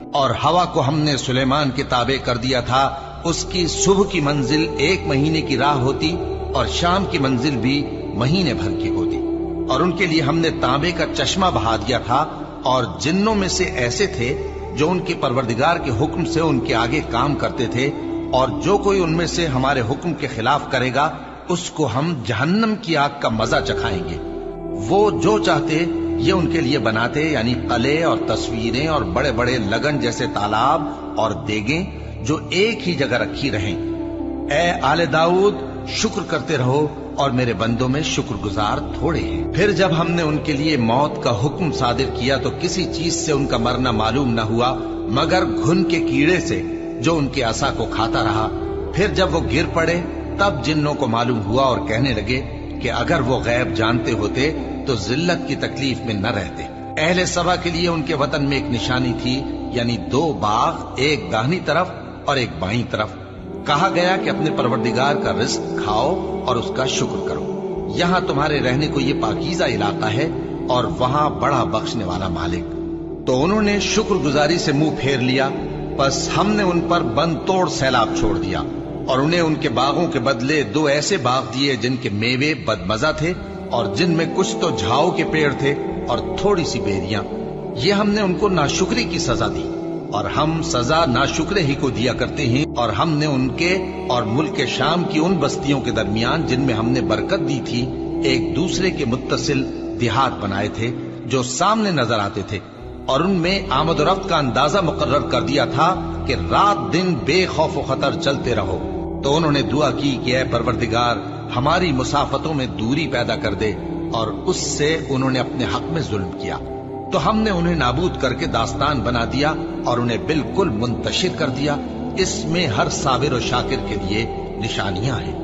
اور ہوا کو ہم نے سلیمان کے تابع کر دیا تھا، اس کی صبح کی منزل 1 مہینے کی راہ ہوتی اور شام کی منزل بھی مہینے بھر کی ہوتی۔ اور ان کے لیے ہم نے تانبے کا چشمہ بہا دیا تھا، اور جنوں میں سے ایسے تھے جو ان کے پروردگار کے حکم سے ان کے آگے کام کرتے تھے، اور جو کوئی ان میں سے ہمارے حکم کے خلاف کرے گا اس کو ہم جہنم کی آگ کا مزہ چکھائیں گے۔ وہ جو چاہتے یہ ان کے لیے بناتے، یعنی قلعے اور تصویریں اور بڑے بڑے لگن جیسے تالاب اور دیگیں جو ایک ہی جگہ رکھی رہیں۔ اے آل داؤد، شکر کرتے رہو، اور میرے بندوں میں شکر گزار تھوڑے ہیں۔ پھر جب ہم نے ان کے لیے موت کا حکم صادر کیا تو کسی چیز سے ان کا مرنا معلوم نہ ہوا مگر گھن کے کیڑے سے جو ان کے عصا کو کھاتا رہا۔ پھر جب وہ گر پڑے تب جنوں کو معلوم ہوا اور کہنے لگے کہ اگر وہ غیب جانتے ہوتے تو ذلت کی تکلیف میں نہ رہتے۔ اہل سبا کے لیے ان کے وطن میں ایک نشانی تھی، یعنی 2 باغ، ایک داہنی طرف اور ایک بائیں طرف۔ کہا گیا کہ اپنے پروردگار کا رزق کھاؤ اور اس کا شکر کرو، یہاں تمہارے رہنے کو یہ پاکیزہ علاقہ ہے اور وہاں بڑا بخشنے والا مالک۔ تو انہوں نے شکر گزاری سے منہ پھیر لیا، پس ہم نے ان پر بند توڑ سیلاب چھوڑ دیا، اور انہیں ان کے باغوں کے بدلے 2 ایسے باغ دیے جن کے میوے بدمزہ تھے اور جن میں کچھ تو جھاؤ کے پیڑ تھے اور تھوڑی سی بیریاں۔ یہ ہم نے ان کو ناشکری کی سزا دی، اور ہم سزا ناشکرے ہی کو دیا کرتے ہیں۔ اور ہم نے ان کے اور ملک شام کی ان بستیوں کے درمیان جن میں ہم نے برکت دی تھی ایک دوسرے کے متصل دیہات بنائے تھے جو سامنے نظر آتے تھے، اور ان میں آمد و رفت کا اندازہ مقرر کر دیا تھا کہ رات دن بے خوف و خطر چلتے رہو۔ تو انہوں نے دعا کی کہ اے پروردگار ہماری مسافتوں میں دوری پیدا کر دے، اور اس سے انہوں نے اپنے حق میں ظلم کیا، تو ہم نے انہیں نابود کر کے داستان بنا دیا اور انہیں بالکل منتشر کر دیا۔ اس میں ہر صابر و شاکر کے لیے نشانیاں ہیں۔